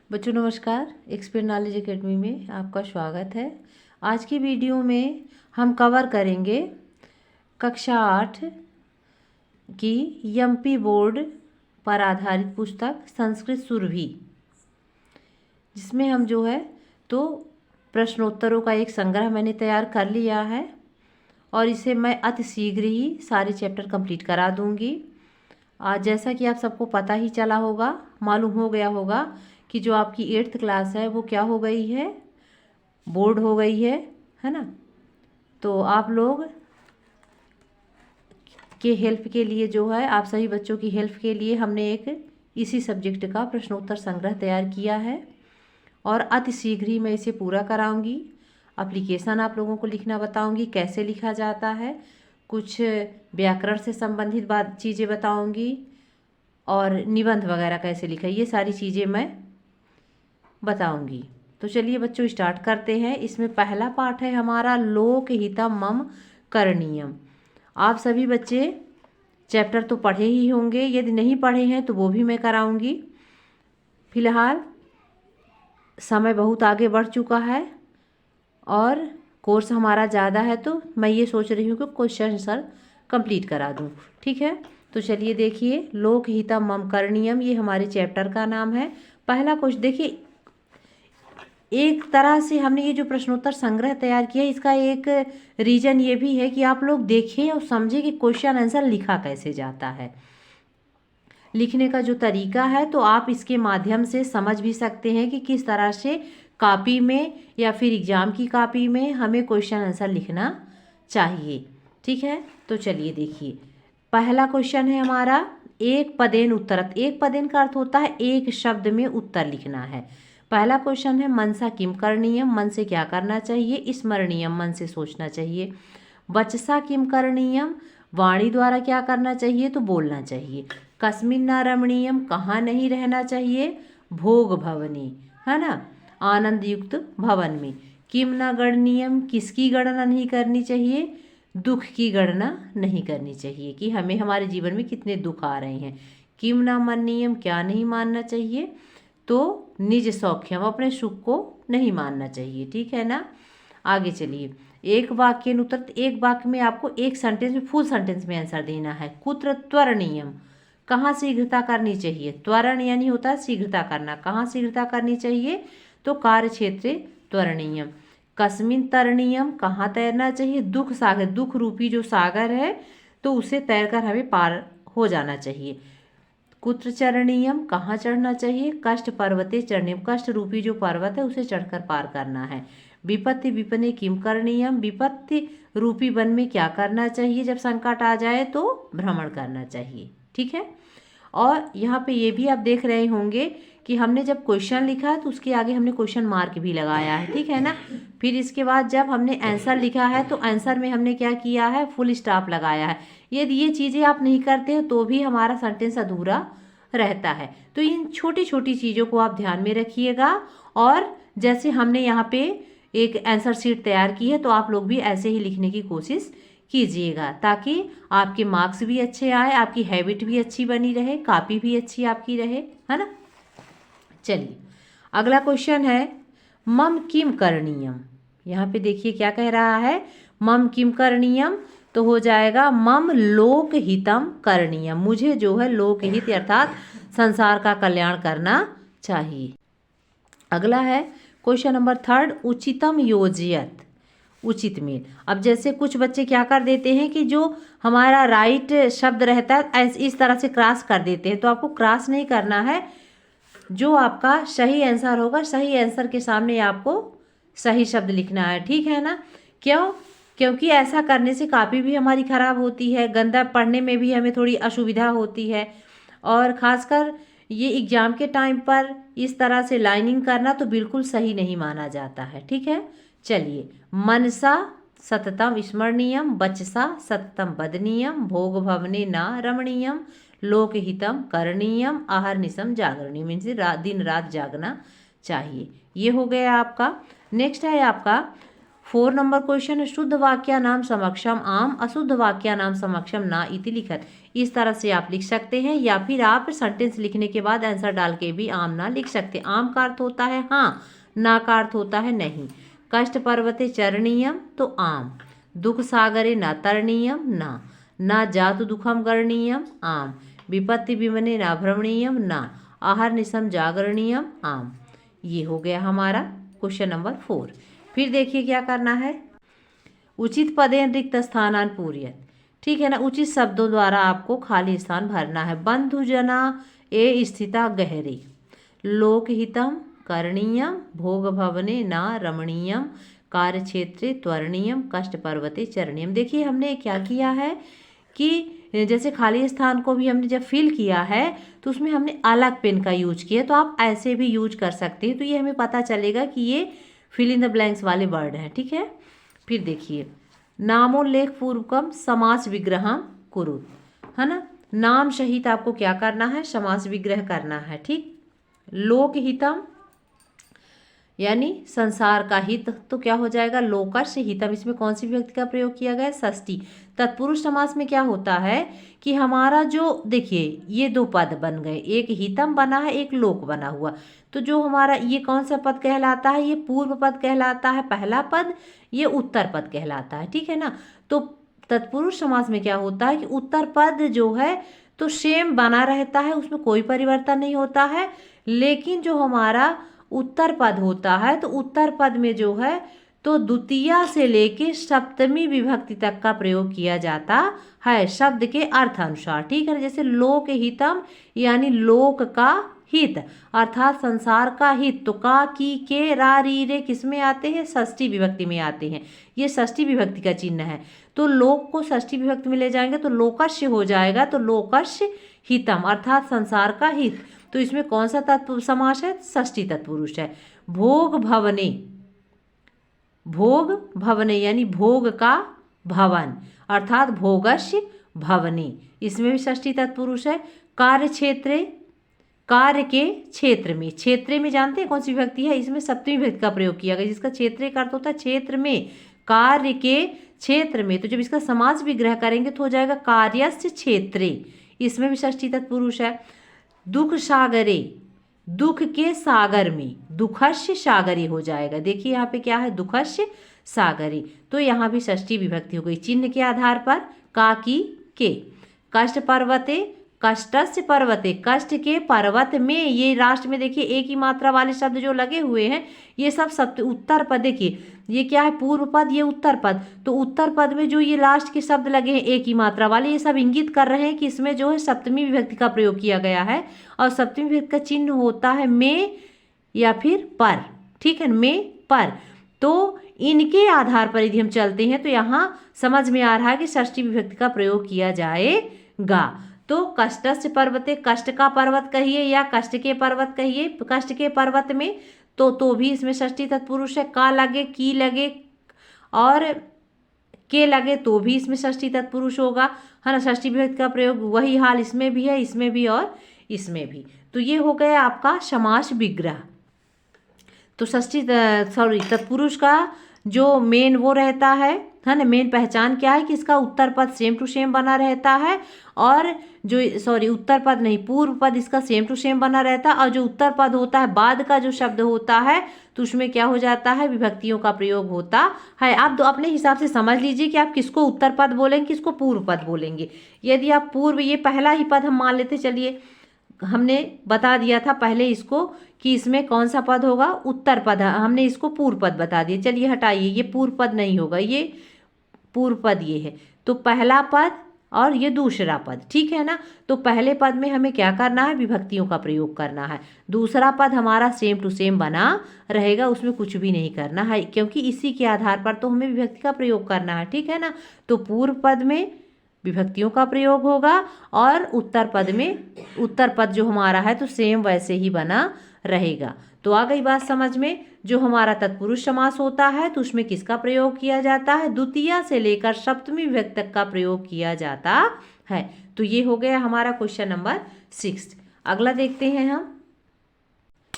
बच्चों नमस्कार। Expert knowledge academy में आपका स्वागत है। आज की वीडियो में हम कवर करेंगे कक्षा 8 की एमपी बोर्ड पर आधारित पुस्तक संस्कृत सुरभि, जिसमें हम जो है तो प्रश्नोत्तरों का एक संग्रह मैंने तैयार कर लिया है और इसे मैं अति शीघ्र ही सारे चैप्टर कंप्लीट करा दूंगी। आज जैसा कि आप सबको पता ही चला होगा, मालूम हो गया होगा कि जो आपकी 8th क्लास है वो क्या हो गई है, बोर्ड हो गई है ना। तो आप लोग के हेल्प के लिए जो है, आप सभी बच्चों की हेल्प के लिए हमने एक इसी सब्जेक्ट का प्रश्नोत्तर संग्रह तैयार किया है और अति शीघ्र ही मैं इसे पूरा कराऊंगी। एप्लीकेशन आप लोगों को लिखना बताऊंगी, कैसे लिखा जाता है, कुछ व्याकरण से संबंधित चीज़ें बताऊंगी और निबंध वगैरह कैसे लिखा, ये सारी चीज़ें मैं बताऊंगी। तो चलिए बच्चों स्टार्ट करते हैं। इसमें पहला पाठ है हमारा लोकहितम मम करणीयम। आप सभी बच्चे चैप्टर तो पढ़े ही होंगे, यदि नहीं पढ़े हैं तो वो भी मैं कराऊंगी। फिलहाल समय बहुत आगे बढ़ चुका है और कोर्स हमारा ज़्यादा है, तो मैं ये सोच रही हूँ कि क्वेश्चन आंसर कंप्लीट करा दूँ। ठीक है, तो चलिए देखिए, लोकहितम मम करणीयम ये हमारे चैप्टर का नाम है। पहला क्वेश्चन देखिए, एक तरह से हमने ये जो प्रश्नोत्तर संग्रह तैयार किया, इसका एक रीजन ये भी है कि आप लोग देखें और समझें कि क्वेश्चन आंसर लिखा कैसे जाता है। लिखने का जो तरीका है तो आप इसके माध्यम से समझ भी सकते हैं कि किस तरह से कॉपी में या फिर एग्जाम की कॉपी में हमें क्वेश्चन आंसर लिखना चाहिए। ठीक है, तो चलिए देखिए, पहला क्वेश्चन है हमारा एक पदेन उत्तरत। एक पदेन का अर्थ होता है एक शब्द में उत्तर लिखना है। पहला क्वेश्चन है मनसा किम करणीयम, मन से क्या करना चाहिए। स्मरणीयम, मन से सोचना चाहिए। वचसा किम करणीयम, वाणी द्वारा क्या करना चाहिए, तो बोलना चाहिए। कस्मिन् न रमणीयम, कहाँ नहीं रहना चाहिए। भोग भवनी, है ना, आनंद युक्त भवन में। किम न गणनीयम, किसकी गणना नहीं करनी चाहिए। दुख की गणना नहीं करनी चाहिए कि हमें हमारे जीवन में कितने दुख आ रहे हैं। किम न मन्नीयम, क्या नहीं मानना चाहिए, तो निज सौख्यम, अपने सुख को नहीं मानना चाहिए। ठीक है ना। आगे चलिए, एक वाक्य उत्तर, एक वाक्य में आपको एक सेंटेंस में, फुल सेंटेंस में आंसर देना है। कुत्र त्वरणीयम, कहाँ शीघ्रता करनी चाहिए। त्वरण यानी होता है शीघ्रता करना, कहाँ शीघ्रता करनी चाहिए, तो कार्य क्षेत्रे त्वरणीयम। कस्मिन तरणीयम, कहाँ तैरना चाहिए। दुख सागर, दुख रूपी जो सागर है तो उसे तैरकर हमें पार हो जाना चाहिए। कुत्र चरणीयम, कहाँ चढ़ना चाहिए। कष्ट पर्वते चरणीयम, कष्ट रूपी जो पर्वत है उसे चढ़कर पार करना है। विपत्ति विपने किम करणीयम, विपत्ति रूपी वन में क्या करना चाहिए। जब संकट आ जाए तो भ्रमण करना चाहिए। ठीक है, और यहाँ पे ये भी आप देख रहे होंगे कि हमने जब क्वेश्चन लिखा है तो उसके आगे हमने क्वेश्चन मार्क भी लगाया है। ठीक है ना। फिर इसके बाद जब हमने आंसर लिखा है तो आंसर में हमने क्या किया है, फुल स्टॉप लगाया है। यदि ये चीज़ें आप नहीं करते हो तो भी हमारा सेंटेंस अधूरा रहता है। तो इन छोटी छोटी चीज़ों को आप ध्यान में रखिएगा। और जैसे हमने यहाँ पे एक आंसर शीट तैयार की है तो आप लोग भी ऐसे ही लिखने की कोशिश कीजिएगा, ताकि आपके मार्क्स भी अच्छे आए, आपकी हैबिट भी अच्छी बनी रहे, कॉपी भी अच्छी आपकी रहे, है ना। चलिए अगला क्वेश्चन है मम किम करणीयम। यहाँ पे देखिए क्या कह रहा है, मम किम करणीयम, तो हो जाएगा मम लोकहितम करणीयम, मुझे जो है लोकहित अर्थात संसार का कल्याण करना चाहिए। अगला है क्वेश्चन नंबर 3, उचितम योजयत, उचित मेल। अब जैसे कुछ बच्चे क्या कर देते हैं कि जो हमारा राइट शब्द रहता है इस तरह से क्रॉस कर देते हैं, तो आपको क्रॉस नहीं करना है। जो आपका सही आंसर होगा, सही आंसर के सामने आपको सही शब्द लिखना है। ठीक है ना। क्यों, क्योंकि ऐसा करने से कॉपी भी हमारी ख़राब होती है, गंदा पढ़ने में भी हमें थोड़ी असुविधा होती है, और ख़ासकर ये एग्ज़ाम के टाइम पर इस तरह से लाइनिंग करना तो बिल्कुल सही नहीं माना जाता है। ठीक है, चलिए, मनसा सततम स्मरणीयम, वचसा सततम वदनीयम, भोग भवने न रमणीयम, लोकहितम करणीयम, अहर्निशम जागरणीयम, इनसे दिन रात जागना चाहिए। ये हो गया आपका। नेक्स्ट है आपका 4 नंबर क्वेश्चन है शुद्ध वाक्यानाम समक्षम आम अशुद्ध वाक्यानाम समक्षम ना इति लिखत। इस तरह से आप लिख सकते हैं, या फिर आप सेंटेंस लिखने के बाद आंसर डाल के भी आम ना लिख सकते। आम का अर्थ होता है हाँ, ना का अर्थ होता है नहीं। कष्ट पर्वते चरणीयम तो आम, दुख सागरे न तरणीयम ना जातु दुखम गरणीयम आम, विपत्ति विमने न भ्रमणीयम ना, आहार निशम जागरणीयम आम। ये हो गया हमारा क्वेश्चन नंबर 4। फिर देखिए क्या करना है, उचित पदेन रिक्त स्थानान पूर्यत। ठीक है ना, उचित शब्दों द्वारा आपको खाली स्थान भरना है। बंधुजना ए स्थिता गहरे, लोकहितम करणीयम, भोग भवने ना रमणीयम, कार्य क्षेत्रे त्वरणीयम, कष्ट पर्वते चरणीयम। देखिए हमने क्या किया है कि जैसे खाली स्थान को भी हमने जब फिल किया है तो उसमें हमने अलग पेन का यूज किया, तो आप ऐसे भी यूज कर सकते हैं। तो ये हमें पता चलेगा कि ये फिल इन द ब्लैंक्स वाले वर्ड हैं। ठीक है, फिर देखिए नामोल्लेख पूर्वकम समास विग्रहम कुरुत, है ना। नाम सहित आपको क्या करना है, समास विग्रह करना है। ठीक, लोकहितम यानी संसार का हित, तो क्या हो जाएगा लोकस्य हितम। इसमें कौन सी विभक्ति का प्रयोग किया गया है, षष्ठी। तत्पुरुष समास में क्या होता है कि हमारा जो देखिए ये दो पद बन गए, एक हितम बना है एक लोक बना हुआ, तो जो हमारा ये कौन सा पद कहलाता है, ये पूर्व पद कहलाता है पहला पद, ये उत्तर पद कहलाता है। ठीक है ना, तो तत्पुरुष समास में क्या होता है कि उत्तर पद जो है तो सेम बना रहता है, उसमें कोई परिवर्तन नहीं होता है, लेकिन जो हमारा उत्तर पद होता है तो उत्तर पद में जो है तो द्वितीया से लेके सप्तमी विभक्ति तक का प्रयोग किया जाता है शब्द के अर्थ अनुसार। ठीक है, जैसे लोक हितम यानी लोक का हित अर्थात संसार का हित, तो का की के रा री रे किस में आते हैं, षष्ठी विभक्ति में आते हैं। ये षष्ठी विभक्ति का चिन्ह है, तो लोक को षष्ठी विभक्ति में ले जाएंगे तो लोकस्य हो जाएगा, तो लोकस्य हितम अर्थात संसार का हित। तो इसमें कौन सा तत्पुरुष समास है, षष्ठी तत्पुरुष है। भोग भवने, भोग भवने यानी भोग का भवन अर्थात भोगस्य भवने, इसमें भी षष्ठी तत्पुरुष है। कार्य क्षेत्रे, कार्य के क्षेत्र में, क्षेत्र में जानते हैं कौन सी विभक्ति है, इसमें सप्तमी विभक्ति का प्रयोग किया गया, जिसका क्षेत्र का अर्थ होता है क्षेत्र में, कार्य के क्षेत्र में। तो जब इसका समास विग्रह करेंगे तो हो जाएगा कार्यस्य क्षेत्रे, इसमें भी षष्ठी तत्पुरुष है। दुख सागरे, दुख के सागर में, दुखस्य सागरे हो जाएगा। देखिए यहाँ पे क्या है, दुखस्य सागरे, तो यहाँ भी षष्ठी विभक्ति हो गई चिन्ह के आधार पर, का की के। कष्ट पर्वते, कष्टस्य पर्वते, कष्ट के पर्वत में, ये राष्ट्र में देखिए एक ही मात्रा वाले शब्द जो लगे हुए हैं ये सब सप्त उत्तर पद, देखिए ये क्या है पूर्व पद, ये उत्तर पद, तो उत्तर पद में जो ये लास्ट के शब्द लगे हैं एक ही मात्रा वाले, ये सब इंगित कर रहे हैं कि इसमें जो है सप्तमी विभक्ति का प्रयोग किया गया है, और सप्तमी विभक्ति का चिन्ह होता है में या फिर पर। ठीक है, में पर, तो इनके आधार पर यदि हम चलते हैं तो यहाँ समझ में आ रहा है कि षष्ठी विभक्ति का प्रयोग किया जाएगा। तो कष्टस्य पर्वते, कष्ट का पर्वत कहिए या कष्ट के पर्वत कहिए, कष्ट के पर्वत में तो भी इसमें षष्ठी तत्पुरुष है। का लगे, की लगे और के लगे तो भी इसमें षष्ठी तत्पुरुष होगा, है ना। षष्ठी विभक्ति का प्रयोग वही हाल इसमें भी है, इसमें भी और इसमें भी। तो ये हो गया आपका समास विग्रह। तो षष्ठी तत्पुरुष का जो मेन वो रहता है ना, मेन पहचान क्या है कि इसका उत्तर पद सेम टू सेम बना रहता है, और जो उत्तर पद नहीं पूर्व पद इसका सेम टू सेम बना रहता है, और जो उत्तर पद होता है बाद का जो शब्द होता है तो उसमें क्या हो जाता है, विभक्तियों का प्रयोग होता है। आप अपने हिसाब से समझ लीजिए कि आप किसको उत्तर पद बोलेंगे, किसको पूर्व पद बोलेंगे। यदि आप पूर्व, ये पहला ही पद हम मान लेते, चलिए हमने बता दिया था पहले इसको कि इसमें कौन सा पद होगा, उत्तर पद, हमने इसको पूर्व पद बता दिया। चलिए हटाइए, ये पूर्व पद नहीं होगा, ये पूर्व पद ये है, तो पहला पद और ये दूसरा पद। ठीक है ना, तो पहले पद में हमें क्या करना है, विभक्तियों का प्रयोग करना है। दूसरा पद हमारा सेम टू सेम बना रहेगा, उसमें कुछ भी नहीं करना है, क्योंकि इसी के आधार पर तो हमें विभक्ति का प्रयोग करना है। ठीक है ना, तो पूर्व पद में विभक्तियों का प्रयोग होगा और उत्तर पद में, उत्तर पद जो हमारा है तो सेम वैसे ही बना रहेगा। तो आ गई बात समझ में। जो हमारा तत्पुरुष समास होता है तो उसमें किसका प्रयोग किया जाता है, द्वितीया से लेकर सप्तमी विभक्ति तक का प्रयोग किया जाता है। तो ये हो गया हमारा क्वेश्चन नंबर 6। अगला देखते हैं हम।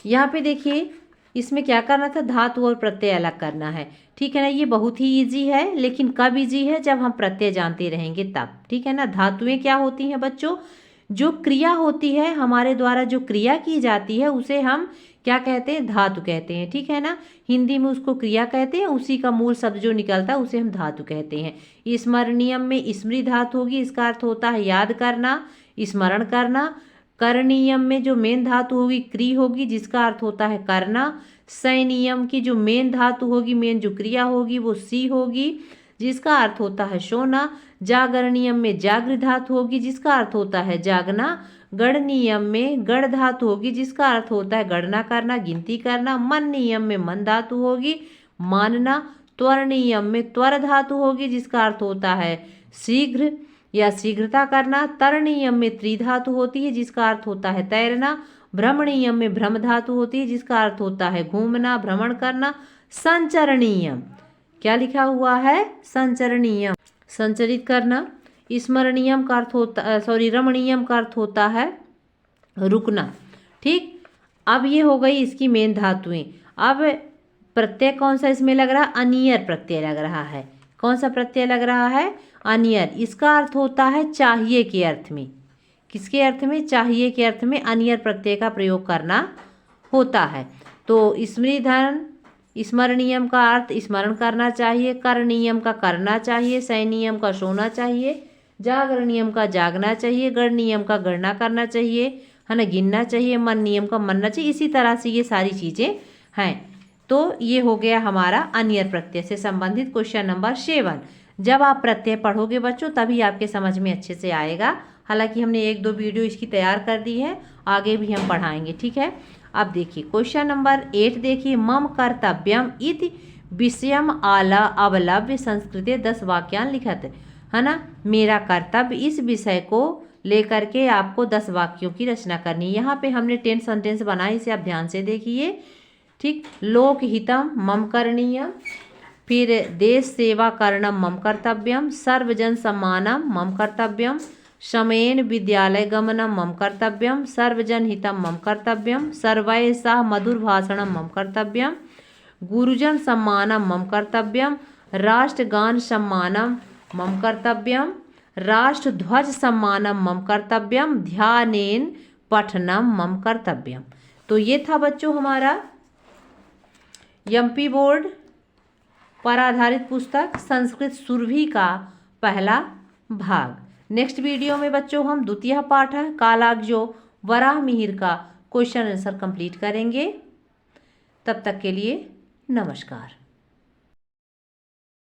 यहाँ पे देखिए इसमें क्या करना था, धातु और प्रत्यय अलग करना है। ठीक है ना, ये बहुत ही इजी है, लेकिन कब इजी है, जब हम प्रत्यय जानते रहेंगे तब। ठीक है ना, धातुएं क्या होती हैं बच्चों, जो क्रिया होती है हमारे द्वारा जो क्रिया की जाती है उसे हम क्या कहते हैं, धातु कहते हैं। ठीक है ना, हिंदी में उसको क्रिया कहते हैं, उसी का मूल शब्द जो निकलता है उसे हम धातु कहते हैं। स्मरणीयम में स्मृति धातु होगी, इसका अर्थ होता है याद करना, स्मरण करना। करणीयम में जो मेन धातु होगी क्री होगी, जिसका अर्थ होता है करना। सैनियम की जो मेन धातु होगी, मेन जो क्रिया होगी वो सी होगी, जिसका अर्थ होता है सोना। जागरणीयम में जागृ धातु होगी, जिसका अर्थ होता है जागना। गणनीयम में गण धातु होगी, जिसका अर्थ होता है गणना करना, गिनती करना। मन नियम में मन धातु होगी, मानना। त्वरणीयम में त्वर धातु होगी, जिसका अर्थ होता है शीघ्र या शीघ्रता करना। तरणीयम में त्रि धातु होती है, जिसका अर्थ होता है तैरना। भ्रमणीयम में भ्रम धातु होती है, जिसका अर्थ होता है घूमना, भ्रमण करना। संचरणीयम, क्या लिखा हुआ है, संचरणीयम, संचरित करना। स्मरणीयम का अर्थ होता रमणीयम का अर्थ होता है रुकना। ठीक, अब ये हो गई इसकी मेन धातुएं। अब प्रत्यय कौन सा इसमें लग रहा है, अनियर प्रत्यय लग रहा है। कौन सा प्रत्यय लग रहा है, अनियर। इसका अर्थ होता है चाहिए के अर्थ में। किसके अर्थ में, चाहिए के अर्थ में अनियर प्रत्यय का प्रयोग करना होता है। तो स्मृतिधन, स्मरणीयम का अर्थ स्मरण करना चाहिए, करणीयम का करना चाहिए, सैनियम का सोना चाहिए, जागरणीयम का जागना चाहिए, गणनीयम का गणना करना चाहिए, है ना, गिनना चाहिए, मन नियम का मनना चाहिए। इसी तरह से ये सारी चीज़ें हैं। तो ये हो गया हमारा अनियर प्रत्यय से संबंधित क्वेश्चन नंबर 7। जब आप प्रत्यय पढ़ोगे बच्चों तभी आपके समझ में अच्छे से आएगा। हालांकि हमने 1-2 वीडियो इसकी तैयार कर दी है, आगे भी हम पढ़ाएंगे। ठीक है, अब देखिए क्वेश्चन नंबर 8 देखिए। मम कर्तव्यम इति विषयम आला अवलंब्य संस्कृते 10 वाक्यान लिखत, है ना। मेरा कर्तव्य, इस विषय को लेकर के आपको 10 वाक्यों की रचना करनी है। यहाँ पे हमने 10 सेंटेंस बनाए, इसे आप ध्यान से देखिए। ठीक, लोकहितम मम करणीयम, फिर देश सेवा करणम मम कर्तव्यम, सर्वजन सम्मानम मम कर्तव्यम, शमेन विद्यालय गमनम मम कर्तव्यम, सर्वजन हितम मम कर्तव्यम, सर्वैः मधुर भाषणम मम कर्तव्यम, गुरुजन सम्मानम मम कर्तव्यम, राष्ट्रगान सम्मानम मम कर्तव्यम, राष्ट्रध्वज सम्मानम मम कर्तव्यम, ध्यानेन पठनम मम कर्तव्यम। तो ये था बच्चों हमारा एमपी बोर्ड पर आधारित पुस्तक संस्कृत सुरभि का पहला भाग। नेक्स्ट वीडियो में बच्चों हम द्वितीय पाठ है कालाग्जो वराह मिहिर का क्वेश्चन आंसर कंप्लीट करेंगे। तब तक के लिए नमस्कार।